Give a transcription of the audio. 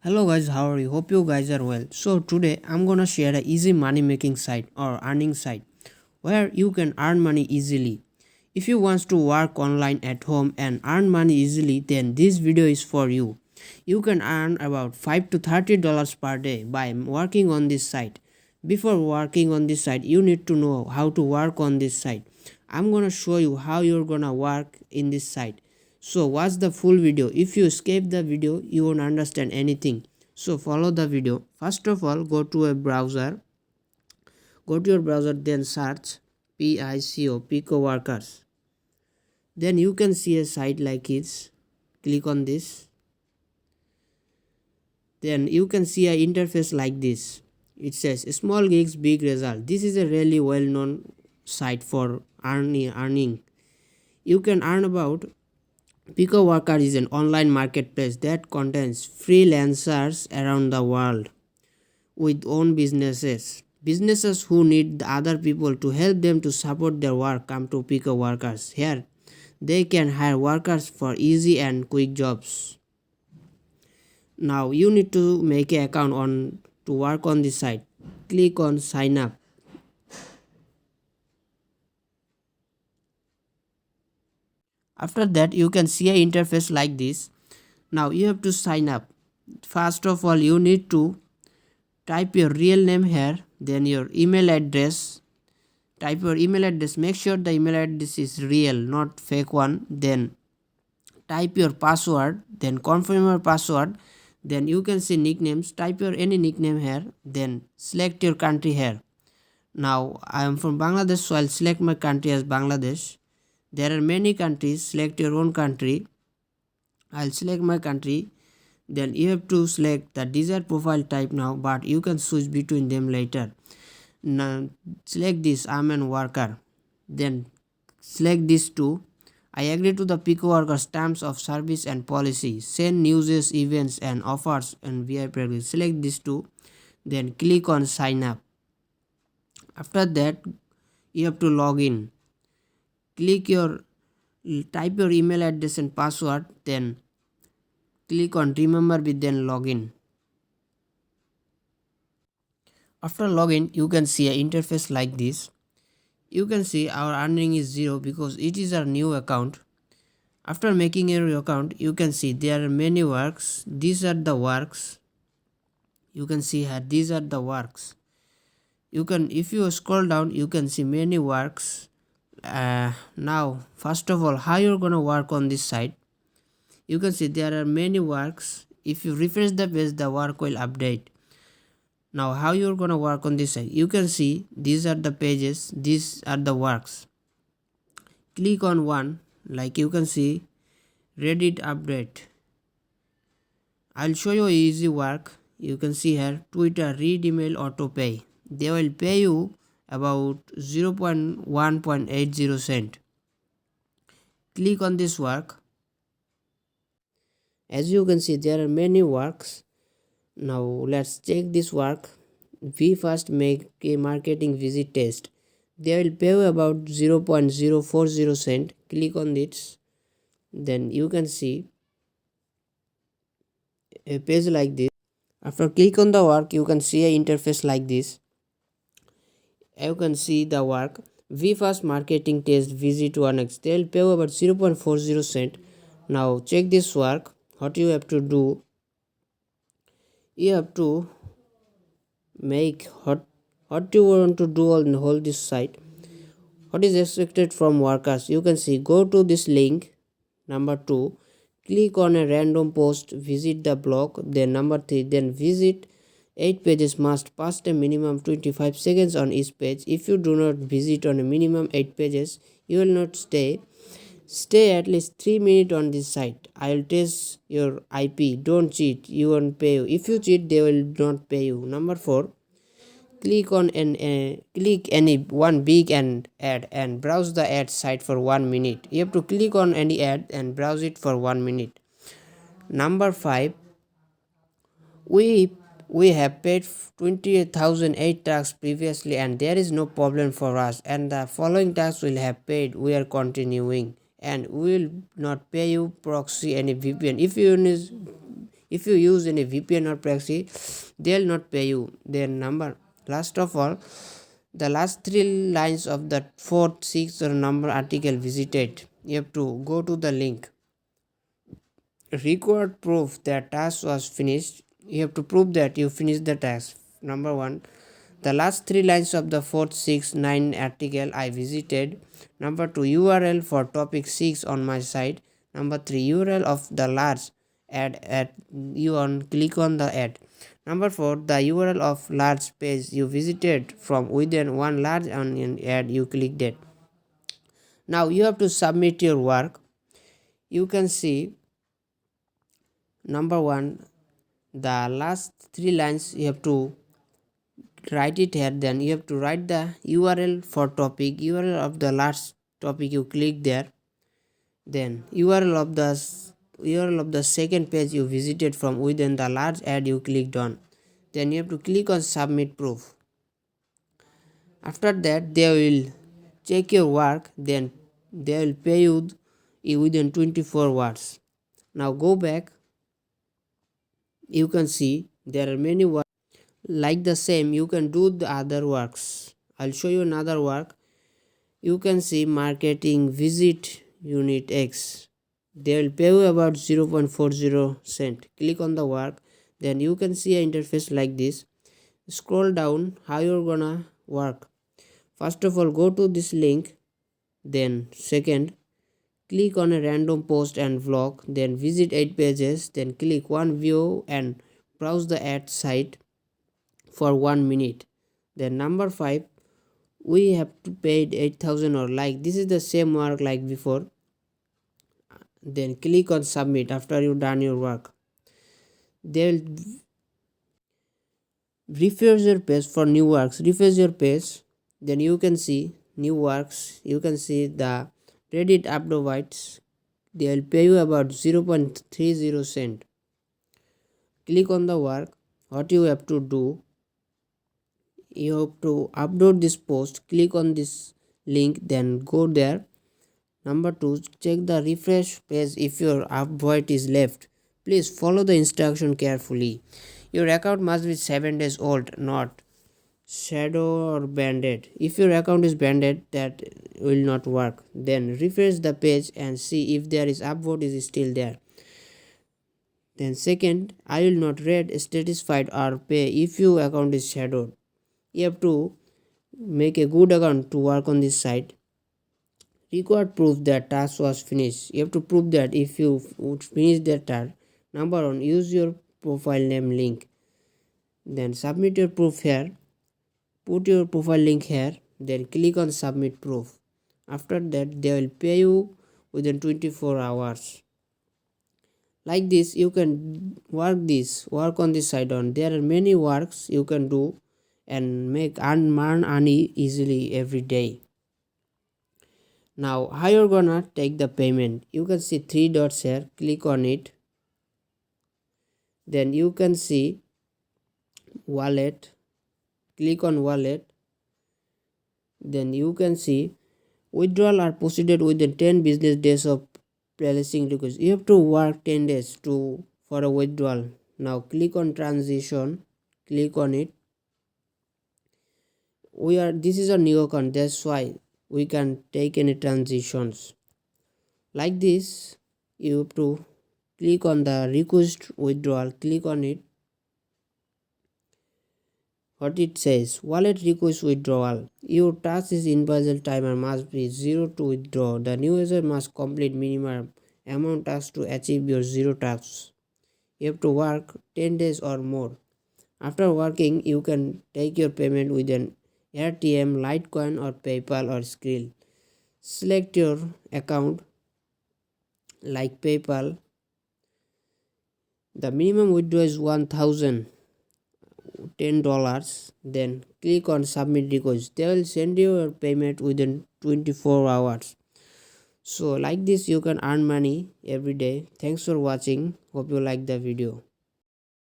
Hello guys, how are you? Hope you guys are well. So today I'm gonna share a easy money making site or earning site where you can earn money easily. If you want to work online at home and earn money easily, then this video is for you. You can earn about $5 to $30 per day by working on this site. Before working on this site, you need to know how to work on this site. I'm gonna show you how you're gonna work in this site. So watch the full video. If you skip the video, you won't understand anything. So follow the video. First of all, go to a browser. Go to your browser, then search Pico Workers. Then you can see a site like this. Click on this. Then you can see an interface like this. It says small gigs, big result. This is a really well-known site for earning. You can earn about Pico Worker is an online marketplace that contains freelancers around the world with own businesses. Businesses who need the other people to help them to support their work come to Pico Workers. Here, they can hire workers for easy and quick jobs. Now you need to make an account on to work on this site. Click on sign up. After that, you can see an interface like this. Now you have to sign up. First of all, you need to type your real name here, then your email address. Type your email address. Make sure the email address is real, not fake one. Then type your password, then confirm your password. Then you can see nicknames. Type your any nickname here, then select your country here. Now I am from Bangladesh, so I'll select my country as Bangladesh. There are many countries. Select your own country. I'll select my country. Then you have to select the desired profile type now, but you can switch between them later. Now select this, I'm a worker. Then select this too. I agree to the Pico Workers terms of service and policy. Send newses, events and offers and VIP packages. Select this too. Then click on sign up. After that, you have to log in. Type your email address and password. Then click on remember with then login. After login, you can see an interface like this. You can see our earning is 0 because it is our new account. After making your account, you can see there are many works. These are the works. You can see here, these are the works. If you scroll down, you can see many works. Now, first of all, how you're gonna work on this site? You can see there are many works. If you refresh the page, the work will update. Now how you're gonna work on this side? You can see these are the pages, these are the works. Click on one, like you can see Reddit update. I'll show you easy work. You can see here Twitter read email auto pay. They will pay you about 0.1.80 cent. Click on this work. As you can see there are many works. Now let's check this work. We first make a marketing visit test. They will pay you about 0.040 cent. Click on this. Then you can see a page like this. After click on the work, you can see an interface like this. You can see the work. We first marketing test visit 1x. They will pay you about 0.40 cent. Now check this work. What you have to do? You have to make what you want to do on whole this site. What is expected from workers? You can see go to this link. Number 2, click on a random post, visit the blog. Then number 3, then visit 8 pages, must pass a minimum 25 seconds on each page. If you do not visit on a minimum 8 pages, you will not stay at least 3 minutes on this site. I will test your IP. Don't cheat, you won't pay you. If you cheat, they will not pay you. Number 4, click any one big ad and browse the ad site for 1 minute. You have to click on any ad and browse it for 1 minute. Number 5, we have paid 28,008 tasks previously and there is no problem for us, and the following tasks will have paid. We are continuing and we will not pay you proxy any VPN. If you If you use any VPN or proxy, they'll not pay you their number. Last of all, the last three lines of the fourth, sixth or number article visited, you have to go to the link. Record proof that task was finished. You have to prove that you finished the task. Number one, the last three lines of the fourth, six, nine article I visited. Number two, URL for topic 6 on my site. Number three, URL of the large ad at you on click on the ad. Number four, the URL of large page you visited from within one large onion ad you clicked it. Now you have to submit your work. You can see number one, the last three lines you have to write it here. Then you have to write the URL for topic, URL of the last topic you click there, then URL of the second page you visited from within the large ad you clicked on. Then you have to click on submit proof. After that they will check your work, then they will pay you within 24 hours. Now go back. You can see there are many works like the same. You can do the other works. I'll show you another work. You can see marketing visit unit X. They will pay you about 0.40 cent. Click on the work. Then you can see an interface like this. Scroll down how you're gonna work. First of all, go to this link. Then second, click on a random post and vlog. Then visit 8 pages. Then click one view and browse the ad site for 1 minute. Then number 5, we have to pay 8,000 or like. This is the same work like before. Then click on submit after you done your work. They'll refresh your page for new works. Refresh your page. Then you can see new works. You can see the Reddit updates. They will pay you about 0.30 cent. Click on the work. What you have to do, you have to upload this post. Click on this link, then go there. Number 2, check the refresh page if your upvote is left. Please follow the instruction carefully. Your account must be 7 days old, not shadow or banded. If your account is banded, that will not work. Then refresh the page and see if there is upvote is still there. Then second, I will not read satisfied or pay if your account is shadowed. You have to make a good account to work on this site. Record proof that task was finished. You have to prove that if you finish that task. Number 1, use your profile name link. Then submit your proof here. Put your profile link here. Then click on submit proof. After that, they will pay you within 24 hours. Like this, you can work on this site on. There are many works you can do and earn money easily every day. Now how you're gonna take the payment, you can see 3 dots here. Click on it. Then you can see wallet. Click on wallet. Then you can see withdrawal are proceeded within 10 business days of placing request. You have to work 10 days for a withdrawal. Now click on transition. Click on it. This is a new account, that's why we can take any transitions. Like this, you have to click on the request withdrawal. Click on it. What it says, wallet request withdrawal. Your task is invalid timer must be 0 to withdraw. The new user must complete minimum amount tasks to achieve your 0 tasks. You have to work 10 days or more. After working, you can take your payment with an RTM, Litecoin or PayPal or Skrill. Select your account like PayPal. The minimum withdrawal is $1,010. Then click on submit request. They will send you your payment within 24 hours. So like this you can earn money every day. Thanks for watching. Hope you like the video.